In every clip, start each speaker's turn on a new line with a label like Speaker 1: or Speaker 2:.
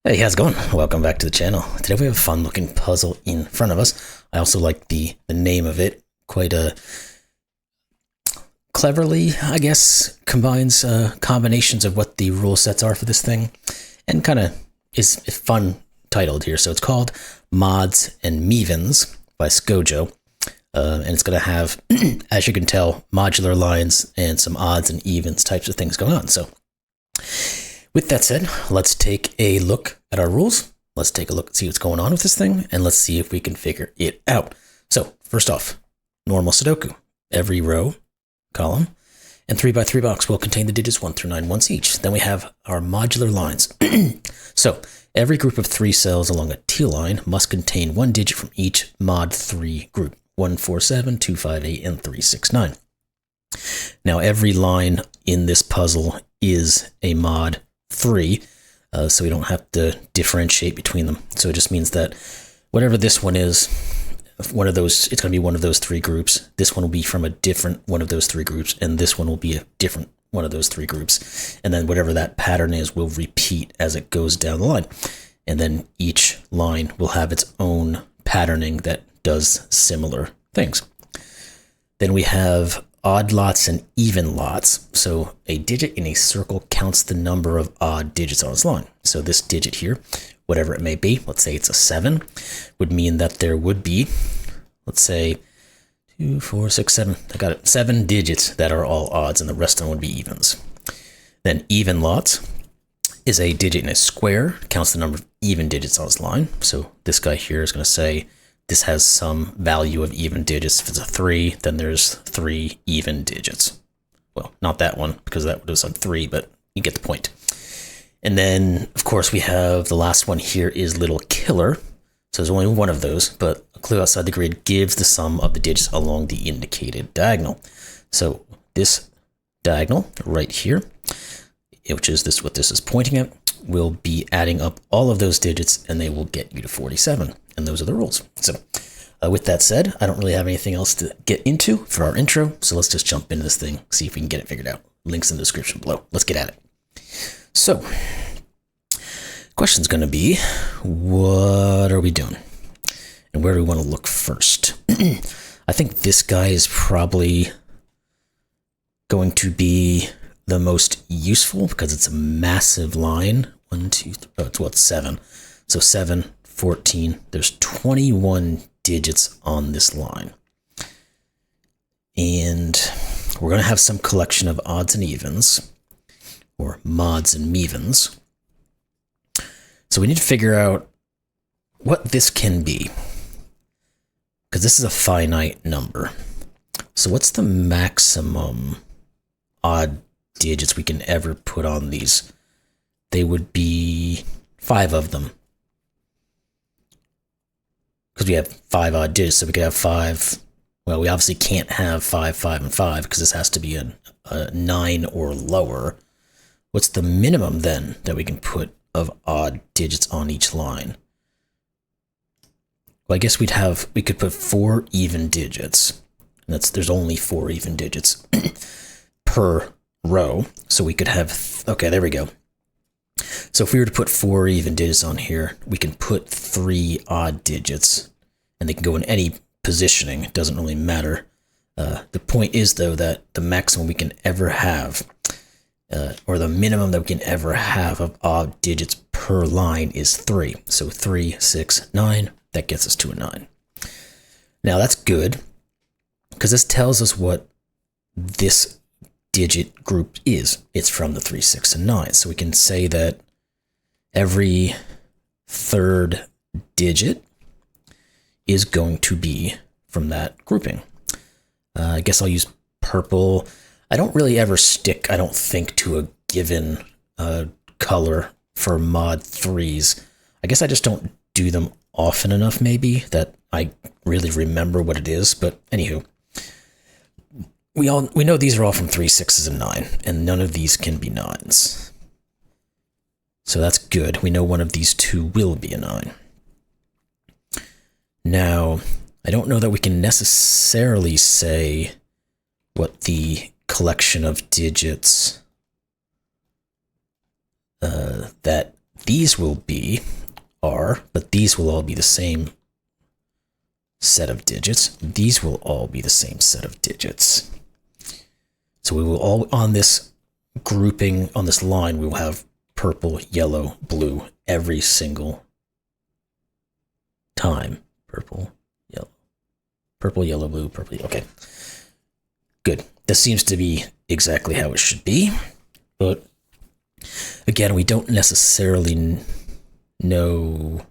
Speaker 1: Hey, how's it going? Welcome back to the channel. Today we have a fun looking puzzle in front of us. I also like the name of it. Quite cleverly, I guess, combines combinations of what the rule sets are for this thing, and kind of is fun titled here. So it's called Mods and Mevens by Scojo, and it's going to have, as you can tell, modular lines and some odds and evens types of things going on. So with that said, let's take a look at our rules. Let's take a look, see what's going on with this thing, and let's see if we can figure it out. So first off, normal Sudoku. Every row, column, and 3x3 box will contain the digits 1 through 9 once each. Then we have our modular lines. So every group of 3 cells along a teal line must contain 1 digit from each mod 3 group. 1, 4, 7, 2, 5, 8, and 3, 6, 9. Now every line in this puzzle is a mod 3, so we don't have to differentiate between them. So it just means that whatever this one is, one of those, it's going to be one of those 3 groups. This one will be from a different one of those 3 groups, and this one will be a different one of those 3 groups. And then whatever that pattern is will repeat as it goes down the line. And then each line will have its own patterning that does similar things. Then we have odd lots and even lots. So a digit in a circle counts the number of odd digits on its line. So this digit here, whatever it may be, let's say it's a 7, would mean that there would be, let's say 2, 4, 6, 7, I got it, 7 digits that are all odds, and the rest of them would be evens. Then even lots is a digit in a square, counts the number of even digits on its line. So this guy here is going to say this has some value of even digits. If it's a 3, then there's 3 even digits. Well, not that one, because that would have said 3, but you get the point. And then, of course, we have the last one here is little killer. So there's only one of those, but a clue outside the grid gives the sum of the digits along the indicated diagonal. So this diagonal right here, which is this, what this is pointing at, will be adding up all of those digits, and they will get you to 47. And those are the rules. So with that said, I don't really have anything else to get into for our intro. So let's just jump into this thing, see if we can get it figured out. Links in the description below. Let's get at it. So question's going to be, what are we doing? And where do we want to look first? I think this guy is probably going to be the most useful because it's a massive line. 1, 2, 3, it's what, 7. So 7, 14, there's 21 digits on this line. And we're going to have some collection of odds and evens, or mods and mevens. So we need to figure out what this can be, because this is a finite number. So what's the maximum odd digits we can ever put on these? They would be 5 of them, because we have 5 odd digits, so we could have 5. Well, we obviously can't have 5, 5, and 5, because this has to be a 9 or lower. What's the minimum then that we can put of odd digits on each line? Well, I guess we could put 4 even digits. There's only 4 even digits per row. So we could have, okay, there we go. So if we were to put 4 even digits on here, we can put 3 odd digits, and they can go in any positioning. It doesn't really matter. The point is, though, that the maximum we can ever have, or the minimum that we can ever have of odd digits per line is 3. So 3, 6, 9, that gets us to a 9. Now that's good, because this tells us what this digit group is. It's from the 3, 6, and 9. So we can say that every third digit is going to be from that grouping. I guess I'll use purple. I don't really ever stick, I don't think, to a given color for mod 3s. I guess I just don't do them often enough, maybe, that I really remember what it is. But anywho, we know these are all from 3, 6s, and 9, and none of these can be 9s. So that's good. We know one of these 2 will be a 9. Now, I don't know that we can necessarily say what the collection of digits that these will be R, but these will all be the same set of digits. These will all be the same set of digits. So we will all, on this grouping, on this line, we will have purple, yellow, blue every single time. Purple, yellow, blue, purple. Okay, good. This seems to be exactly how it should be. But again, we don't necessarily know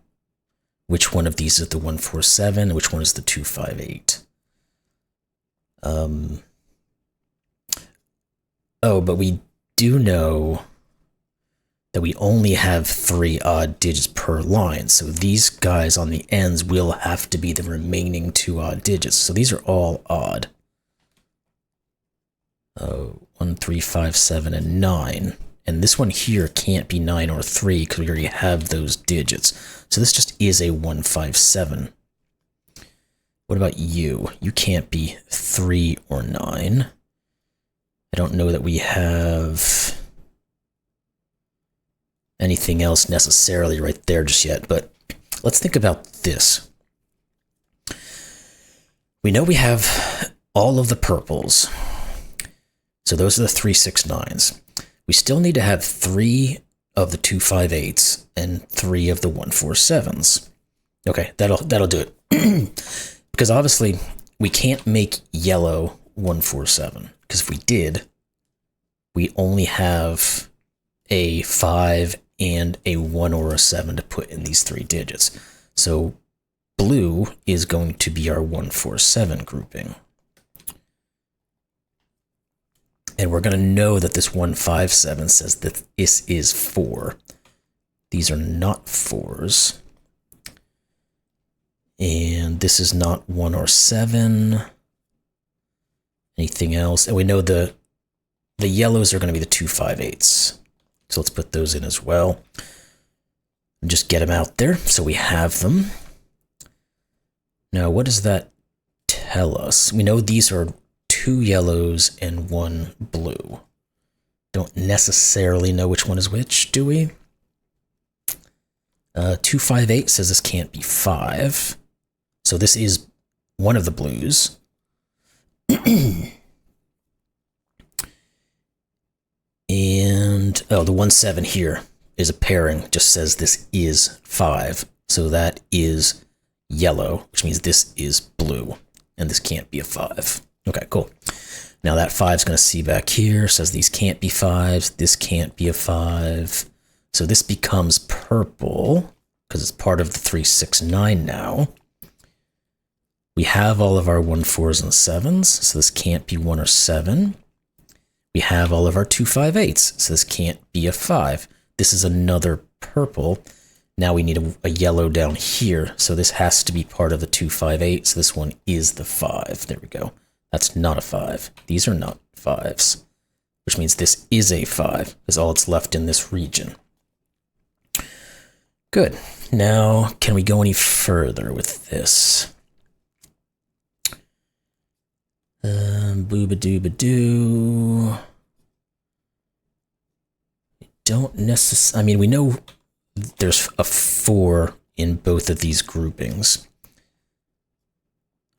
Speaker 1: which one of these is the 147 and which one is the 258. Oh, but we do know that we only have 3 odd digits per line. So these guys on the ends will have to be the remaining 2 odd digits. So these are all odd. 1, 3, 5, 7, and 9. And this one here can't be 9 or 3 because we already have those digits. So this just is a 157. What about you? You can't be 3 or 9. I don't know that we have anything else necessarily right there just yet, but let's think about this. We know we have all of the purples. So those are the 369s. We still need to have 3 of the 258s and 3 of the 147s. Okay, that'll do it. Because obviously we can't make yellow 147. Because if we did, we only have a 5 and a 1 or a 7 to put in these 3 digits. So blue is going to be our 147 grouping. And we're going to know that this 157 says that this is 4. These are not 4s. And this is not 1 or 7. Anything else? And we know the yellows are going to be the 258s. So let's put those in as well. And just get them out there so we have them. Now, what does that tell us? We know these are 2 yellows and 1 blue. Don't necessarily know which one is which, do we? 258 says this can't be 5. So this is one of the blues. And, oh, the 17 here is a pairing, just says this is 5. So that is yellow, which means this is blue, and this can't be a 5. Okay, cool. Now that 5 is going to see back here, says these can't be 5s, this can't be a 5. So this becomes purple, because it's part of the 369 now. We have all of our 1, 4s, and 7s, so this can't be 1 or 7. We have all of our 258s, so this can't be a 5. This is another purple. Now we need a yellow down here, so this has to be part of the 258, so this one is the 5. There we go. That's not a 5. These are not 5s, which means this is a 5, is all it's left in this region. Good. Now, can we go any further with this? Booba-dooba-doo. Don't necessarily, I mean, we know there's a 4 in both of these groupings.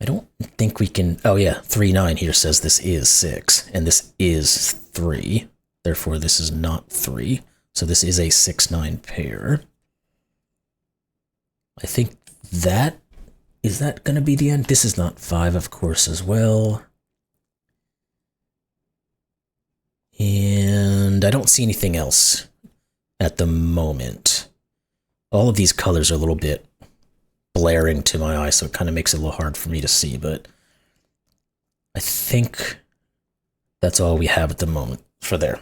Speaker 1: I don't think we can, oh yeah, 3, 9 here says this is 6, and this is 3. Therefore, this is not 3. So this is a 6, 9 pair. I think that, is that going to be the end? This is not 5, of course, as well. And I don't see anything else at the moment. All of these colors are a little bit blaring to my eye, so it kind of makes it a little hard for me to see, but I think that's all we have at the moment for there.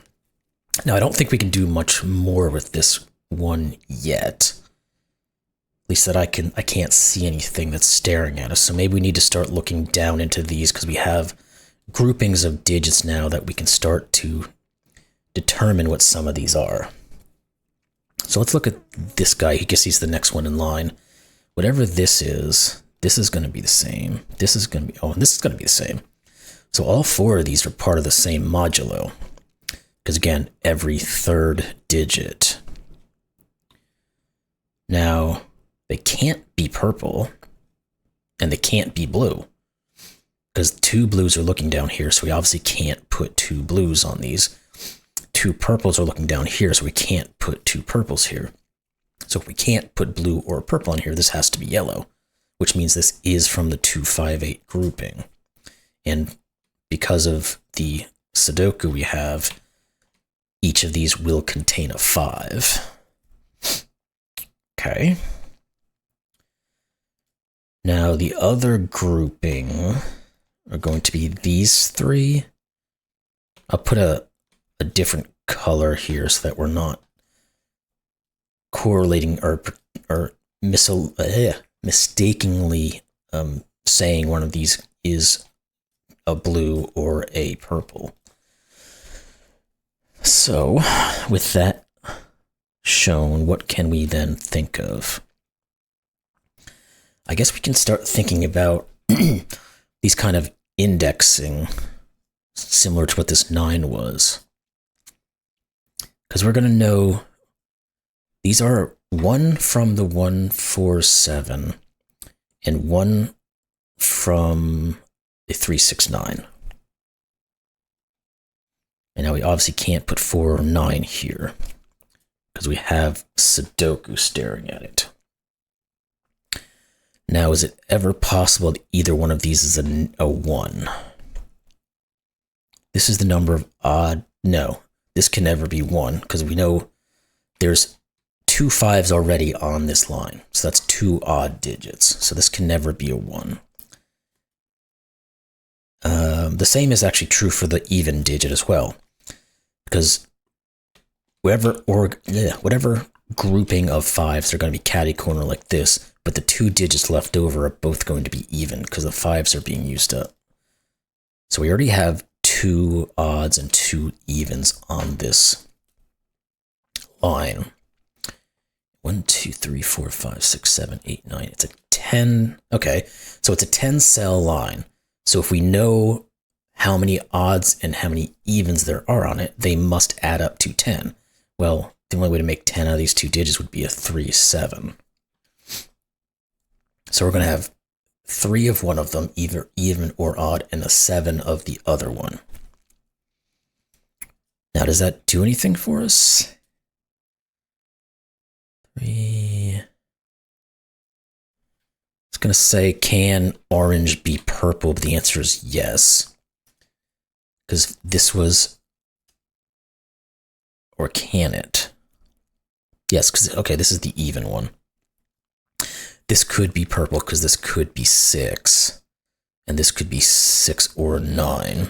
Speaker 1: Now, I don't think we can do much more with this one yet. At least that I can't see anything that's staring at us, so maybe we need to start looking down into these because we have groupings of digits now that we can start to determine what some of these are. So let's look at this guy. I guess he's the next one in line. Whatever this is going to be the same. This is going to be, oh, and this is going to be the same. So all 4 of these are part of the same modulo. Because again, every 3rd digit Now, they can't be purple, and they can't be blue, because 2 blues are looking down here, so we obviously can't put 2 blues on these. 2 purples are looking down here, so we can't put 2 purples here. So if we can't put blue or purple on here, this has to be yellow, which means this is from the 2, 5, 8 grouping. And because of the Sudoku we have, each of these will contain a 5. Okay. Now the other grouping are going to be these 3. I'll put a different color here so that we're not correlating or mistakenly saying one of these is a blue or a purple. So, with that shown, what can we then think of? I guess we can start thinking about these kind of indexing, similar to what this 9 was. Because we're going to know these are 1 from the 147 and 1 from the 369. And now we obviously can't put 4 or 9 here because we have Sudoku staring at it. Now, is it ever possible that either one of these is a 1? This is the number of odd. No, this can never be 1 because we know there's 2 5s already on this line. So that's 2 odd digits. So this can never be a 1. The same is actually true for the even digit as well, because whatever grouping of 5s are going to be catty-corner like this, but the 2 digits left over are both going to be even because the 5s are being used up. So we already have 2 odds and 2 evens on this line. 1, 2, 3, 4, 5, 6, 7, 8, 9. It's a 10. Okay, so it's a 10-cell line. So if we know how many odds and how many evens there are on it, they must add up to 10. Well, the only way to make 10 out of these 2 digits would be a 3, 7. So we're going to have 3 of one of them, either even or odd, and a 7 of the other one. Now, does that do anything for us? 3. It's going to say, can orange be purple? But the answer is yes. Because this was, or can it? Yes, because, okay, this is the even one. This could be purple because this could be 6. And this could be 6 or 9.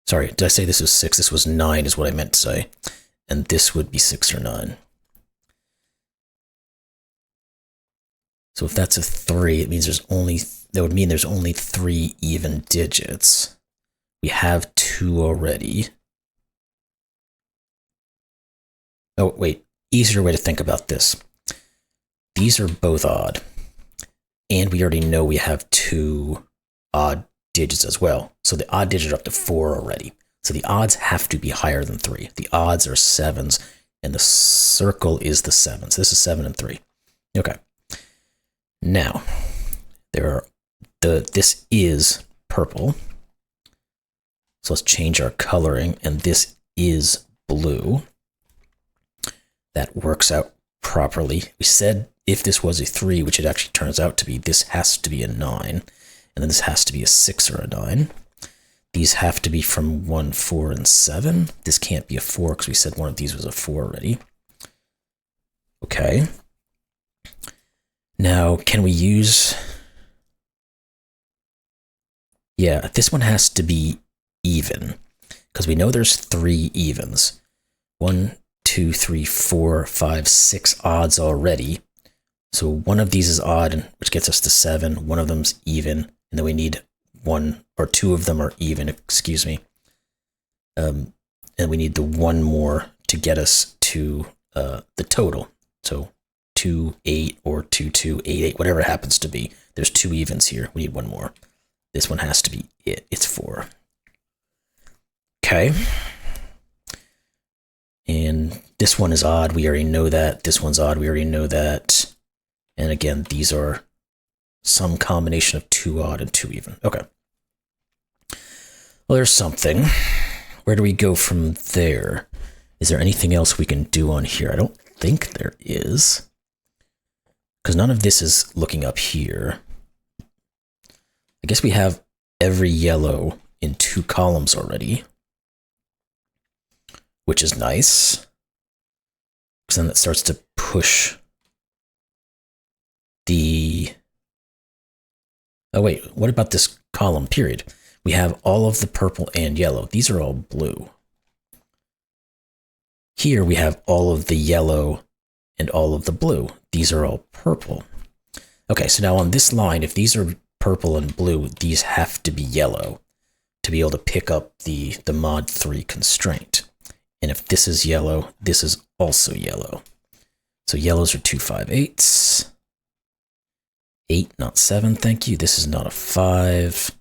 Speaker 1: Sorry, did I say this was 6? This was 9 is what I meant to say. And this would be 6 or 9. So if that's a 3, it means that would mean there's only 3 even digits. We have 2 already. Oh, wait, easier way to think about this. These are both odd. And we already know we have 2 odd digits as well. So the odd digits are up to 4 already. So the odds have to be higher than 3. The odds are 7s, and the circle is the 7. So this is 7 and 3. Okay. Now, this is purple. So let's change our coloring, and this is blue. That works out properly. We said if this was a 3, which it actually turns out to be, this has to be a 9, and then this has to be a 6 or a 9. These have to be from 1, 4, and 7. This can't be a 4 because we said one of these was a 4 already. Okay. Now, can we use... Yeah, this one has to be even, because we know there's 3 evens. 1, 2, 3, 4, 5, 6 odds already. So one of these is odd, which gets us to 7. One of them's even, and then we need 1 or 2 of them are even, excuse me. And we need the 1 more to get us to the total. So 2, 8, or 2, 2, 8, 8, whatever it happens to be. There's 2 evens here. We need 1 more. This one has to be it. It's 4. Okay. And this one is odd. We already know that. This one's odd. We already know that. And again, these are some combination of 2 odd and 2 even. Okay. Well, there's something. Where do we go from there? Is there anything else we can do on here? I don't think there is. Because none of this is looking up here. I guess we have every yellow in 2 columns already, which is nice. Because then that starts to push the... Oh wait, what about this column period? We have all of the purple and yellow. These are all blue. Here we have all of the yellow and all of the blue. These are all purple. Okay, so now on this line, if these are purple and blue, these have to be yellow to be able to pick up the mod 3 constraint. And if this is yellow, this is also yellow. So yellows are 2 5/8. 8, not 7, thank you. This is not a 5.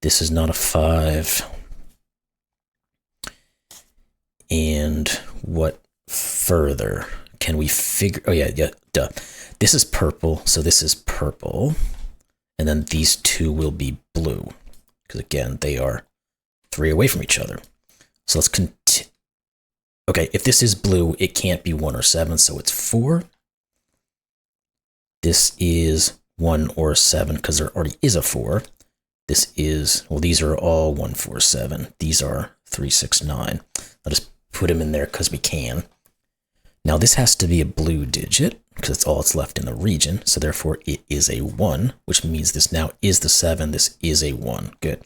Speaker 1: This is not a 5. And what further can we figure? Oh yeah, duh. This is purple, so this is purple. And then these 2 will be blue. Because again, they are 3 away from each other. So let's continue. Okay, if this is blue, it can't be 1 or 7, so it's 4. This is 1 or 7, because there already is a 4. This is, well, these are all 1 4 7. These are 3 6 9. I'll just put them in there because we can. Now this has to be a blue digit, because it's all that's left in the region, so therefore it is a 1, which means this now is the 7, this is a 1. Good.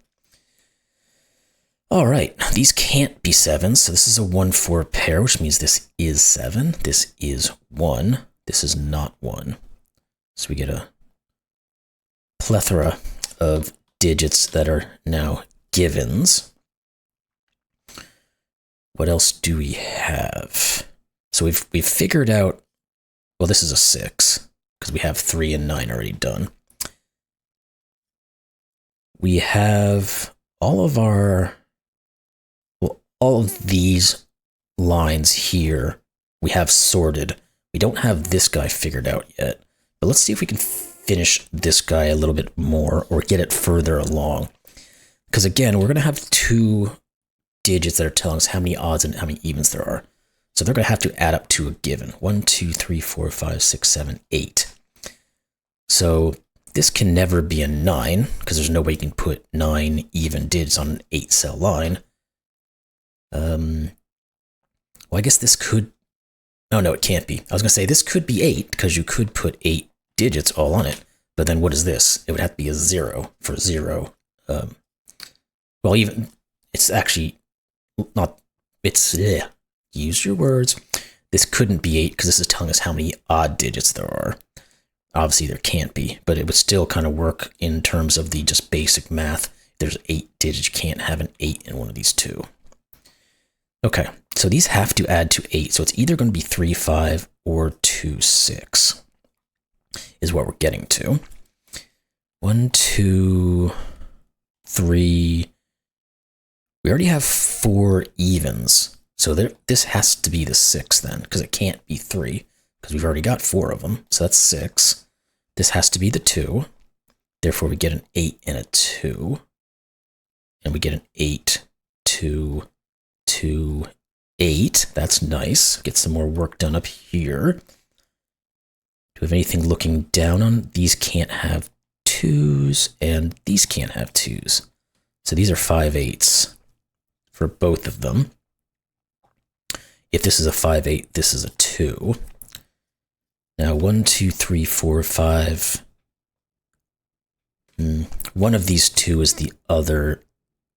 Speaker 1: All right, these can't be 7s, so this is a 1 4 pair, which means this is 7, this is 1, this is not 1. So we get a plethora of digits that are now givens. What else do we have? So we've figured out, well, this is a 6, because we have 3 and 9 already done. We have all of these lines here we have sorted. We don't have this guy figured out yet, but let's see if we can finish this guy a little bit more or get it further along. Because again, we're going to have 2 digits that are telling us how many odds and how many evens there are. So they're going to have to add up to a given. 1, 2, 3, 4, 5, 6, 7, 8. So this can never be a 9, because there's no way you can put 9 even digits on an 8-cell line. Well, I guess this could... Oh, no, it can't be. I was going to say this could be 8, because you could put 8 digits all on it. But then what is this? It would have to be a 0 for 0. Well, even... It's actually not... It's... Use your words. This couldn't be 8, because this is telling us how many odd digits there are. Obviously, there can't be, but it would still kind of work in terms of the just basic math. If there's 8 digits, you can't have an 8 in one of these 2. Okay, so these have to add to 8, so it's either going to be 3, 5, or 2, 6, is what we're getting to. 1, 2, 3. We already have 4 evens, so this has to be the 6 then, because it can't be 3, because we've already got 4 of them, so that's 6. This has to be the 2, therefore we get an 8 and a 2, and we get an 8, 2, 2, 8. That's nice. Get some more work done up here. Do we have anything looking down on? These can't have 2s, and these can't have 2s. So these are 5 8s for both of them. If this is a 5 8, this is a 2. Now 1, 2, 3, 4, 5. One of these 2 is the other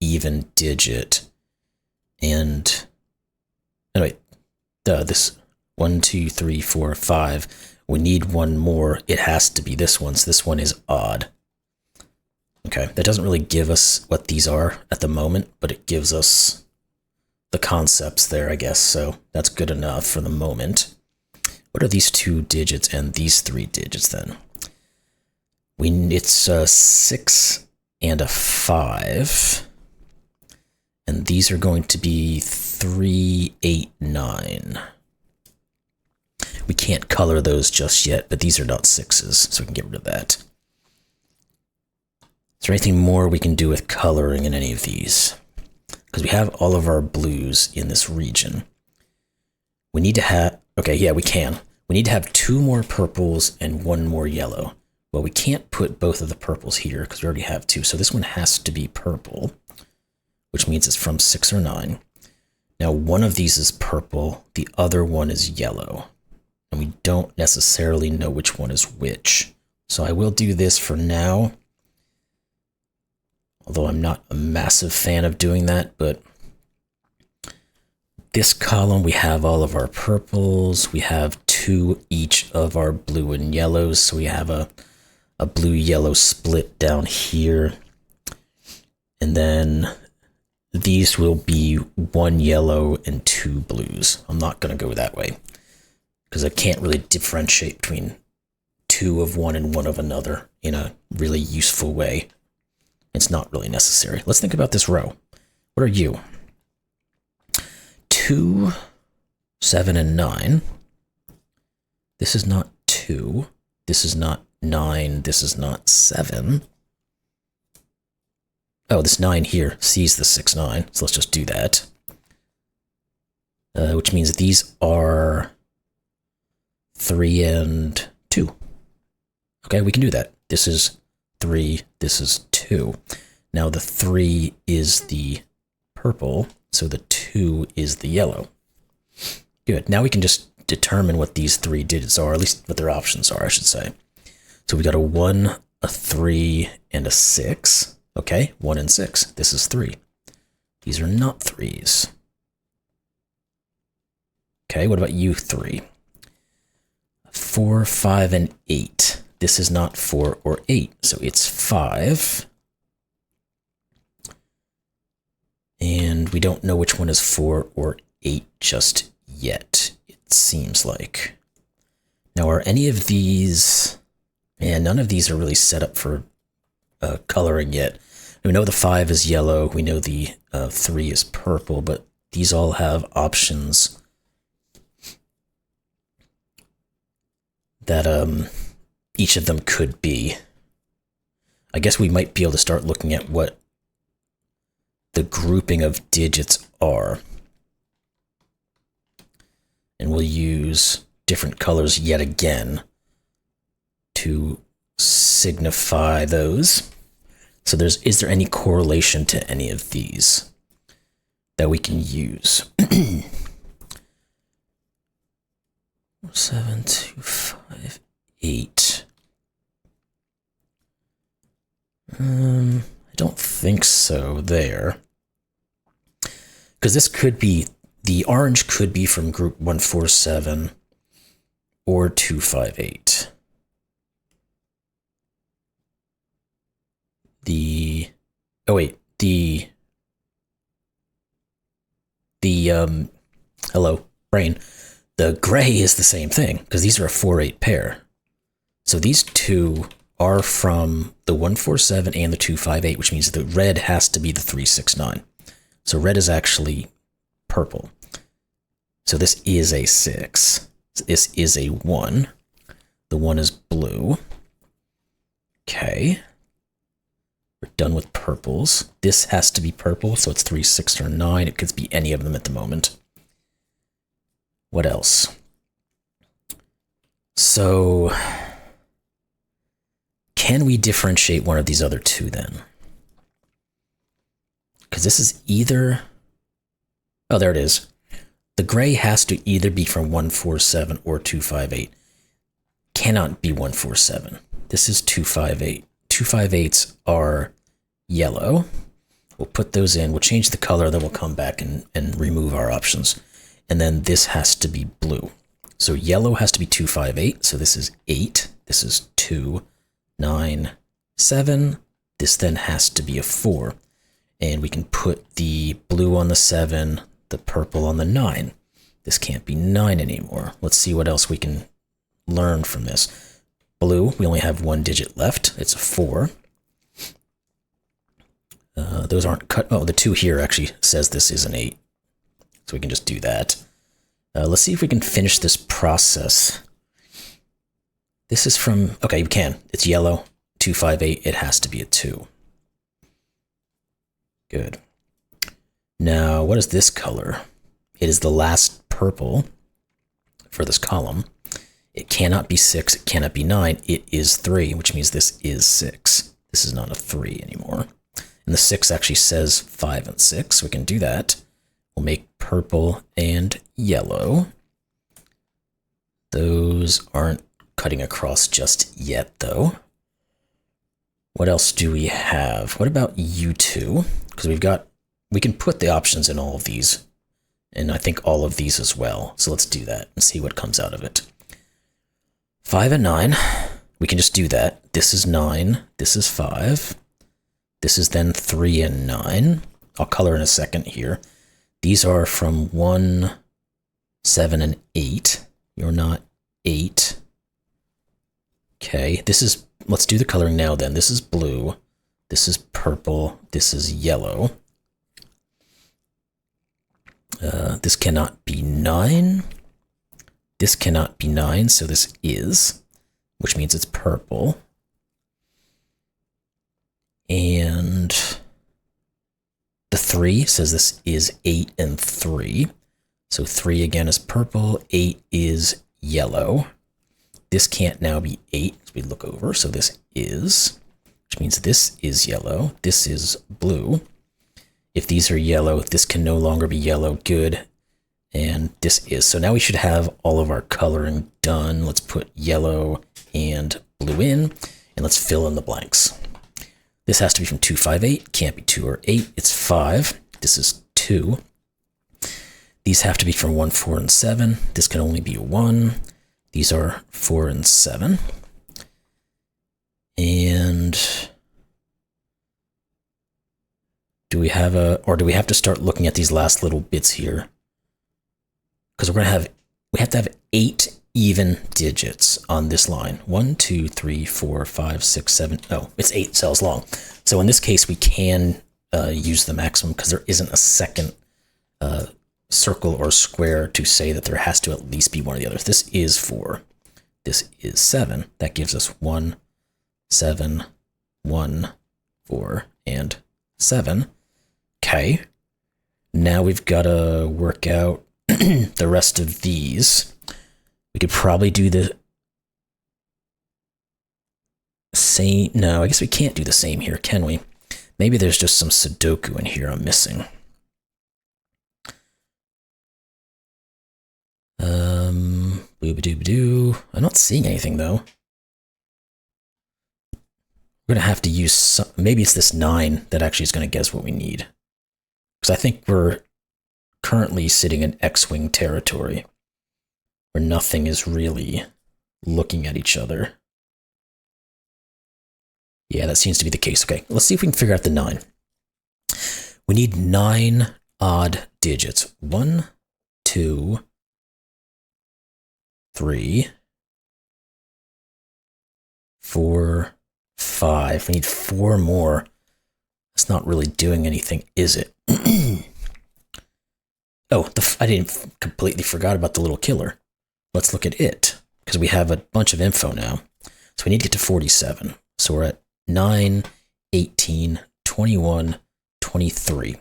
Speaker 1: even digit. And anyway, this 1, 2, 3, 4, 5. We need one more. It has to be this one. So this one is odd. Okay, that doesn't really give us what these are at the moment, but it gives us the concepts there, I guess. So that's good enough for the moment. What are these 2 digits and these 3 digits then? It's a 6 and a 5. And these are going to be 3, 8, 9. We can't color those just yet, but these are not 6s, so we can get rid of that. Is there anything more we can do with coloring in any of these? Because we have all of our blues in this region. We need to have, okay, yeah, we can. We need to have 2 more purples and 1 more yellow. Well, we can't put both of the purples here because we already have 2. So this one has to be purple, which means it's from 6 or 9. Now, one of these is purple, the other one is yellow. And we don't necessarily know which one is which. So I will do this for now. Although I'm not a massive fan of doing that, but this column, we have all of our purples. We have 2 each of our blue and yellows. So we have a blue-yellow split down here. And then these will be 1 yellow and 2 blues. I'm not going to go that way because I can't really differentiate between 2 of one and 1 of another in a really useful way. It's not really necessary. Let's think about this row. What are you? 2, 7, and 9. This is not 2. This is not 9. This is not 7. Oh, this 9 here sees the 6, 9. So let's just do that. Which means these are 3 and 2. Okay, we can do that. This is 3. This is 2. Now the 3 is the purple, so the 2 is the yellow. Good. Now we can just determine what these 3 digits are, or at least what their options are, I should say. So we got a 1, a 3, and a 6. Okay, 1 and 6. This is 3. These are not 3s. Okay, what about you 3? 4, 5, and 8. This is not 4 or 8, so it's 5. And we don't know which one is 4 or 8 just yet, it seems like. Now, are any of these... And none of these are really set up for coloring yet. We know the 5 is yellow, we know the 3 is purple, but these all have options that each of them could be. I guess we might be able to start looking at what the grouping of digits are. And we'll use different colors yet again to signify those. So is there any correlation to any of these that we can use? 7, 2, 5, 8. I don't think so there. Because this could be, the orange could be from group 147 or 258. Hello, brain. The gray is the same thing, because these are a 4-8 pair. So these 2 are from the 147 and the 258, which means the red has to be the 369. So red is actually purple. So this is a 6. This is a 1. The 1 is blue. Okay. We're done with purples. This has to be purple, so it's 3, 6, or 9. It could be any of them at the moment. What else? So, can we differentiate one of these other 2 then? Because this is either... Oh, there it is. The gray has to either be from 147 or 258. Cannot be 147. This is 258. 258s are yellow. We'll put those in. We'll change the color, then we'll come back and remove our options. And then this has to be blue. So yellow has to be 258. So this is 8. This is 2, 9, 7. This then has to be a 4. And we can put the blue on the 7, the purple on the 9. This can't be 9 anymore. Let's see what else we can learn from this. Blue, we only have 1 digit left. It's a 4. Those aren't cut. Oh, the 2 here actually says this is an 8. So we can just do that. Let's see if we can finish this process. This is from, okay, we can. It's yellow, 258. It has to be a 2. Good. Now, what is this color? It is the last purple for this column. It cannot be 6, it cannot be 9, it is 3, which means this is 6. This is not a 3 anymore. And the 6 actually says 5 and 6, so we can do that. We'll make purple and yellow. Those aren't cutting across just yet, though. What else do we have? What about you two? Because we can put the options in all of these, and I think all of these as well. So let's do that and see what comes out of it. 5 and 9, we can just do that. This is 9, this is 5. This is then 3 and 9. I'll color in a second here. These are from 1, 7, and 8. You're not 8. Okay, this is, let's do the coloring now then. This is blue, this is purple, this is yellow. This cannot be 9. This cannot be 9, so this is, which means it's purple. And the 3 says this is 8 and 3. So 3 again is purple, 8 is yellow. This can't now be 8, as we look over, so this is, which means this is yellow, this is blue. If these are yellow, this can no longer be yellow, good. And this is, so now we should have all of our coloring done. Let's put yellow and blue in, and let's fill in the blanks. This has to be from 258, can't be 2 or 8, it's 5. This is 2. These have to be from 1, 4, and 7. This can only be 1. These are 4 and 7. And do we have or do we have to start looking at these last little bits here? Because we have to have 8 even digits on this line. 1, 2, 3, 4, 5, 6, 7. Oh, it's 8 cells long. So in this case, we can use the maximum because there isn't a second circle or square to say that there has to at least be one of the others. This is 4. This is 7. That gives us 1, 7, 1, 4, and 7. Okay. Now we've got to work out the rest of these. We could probably do the same. No, I guess we can't do the same here, can we? Maybe there's just some Sudoku in here I'm missing. Boo-ba-doo-ba-doo. I'm not seeing anything, though. We're going to have to use some, maybe it's this 9 that actually is going to guess what we need. Because I think we're currently sitting in X-Wing territory, where nothing is really looking at each other. Yeah, that seems to be the case. Okay, let's see if we can figure out the 9. We need 9 odd digits. 1, 2, 3, 4, 5. We need 4 more. That's not really doing anything, is it? Oh, I didn't completely forgot about the little killer. Let's look at it, because we have a bunch of info now. So we need to get to 47. So we're at 9, 18, 21, 23.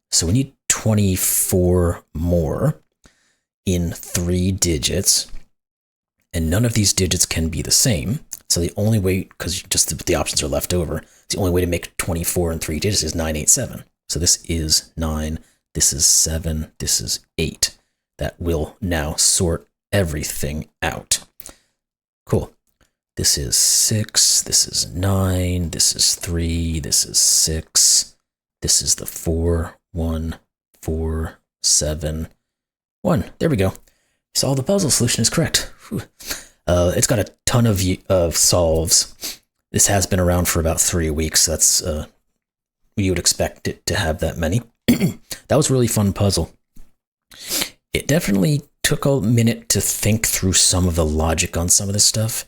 Speaker 1: So we need 24 more in 3 digits, and none of these digits can be the same. So the only way, because just the options are left over, the only way to make 24 in 3 digits is 987. So this is 9, this is 7, this is 8. That will now sort everything out. Cool. This is 6, this is 9, this is 3, this is 6, this is the 4, 1, 4, 7, 1. There we go. So the puzzle solution is correct. It's got a ton of solves. This has been around for about 3 weeks. That's you would expect it to have that many. That was a really fun puzzle. It definitely took a minute to think through some of the logic on some of this stuff.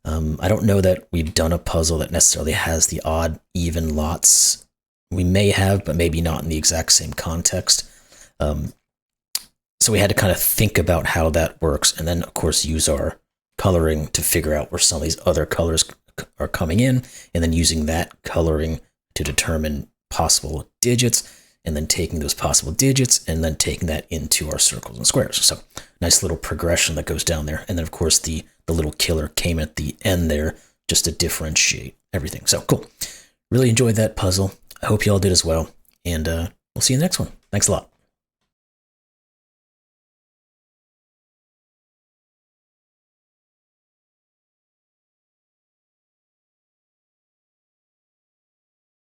Speaker 1: I don't know that we've done a puzzle that necessarily has the odd, even lots. We may have, but maybe not in the exact same context. So we had to kind of think about how that works, and then of course use our coloring to figure out where some of these other colors are coming in, and then using that coloring to determine possible digits, and then taking those possible digits and then taking that into our circles and squares. So nice little progression that goes down there. And then of course the little killer came at the end there just to differentiate everything. So cool. Really enjoyed that puzzle. I hope you all did as well. And we'll see you in the next one. Thanks a lot.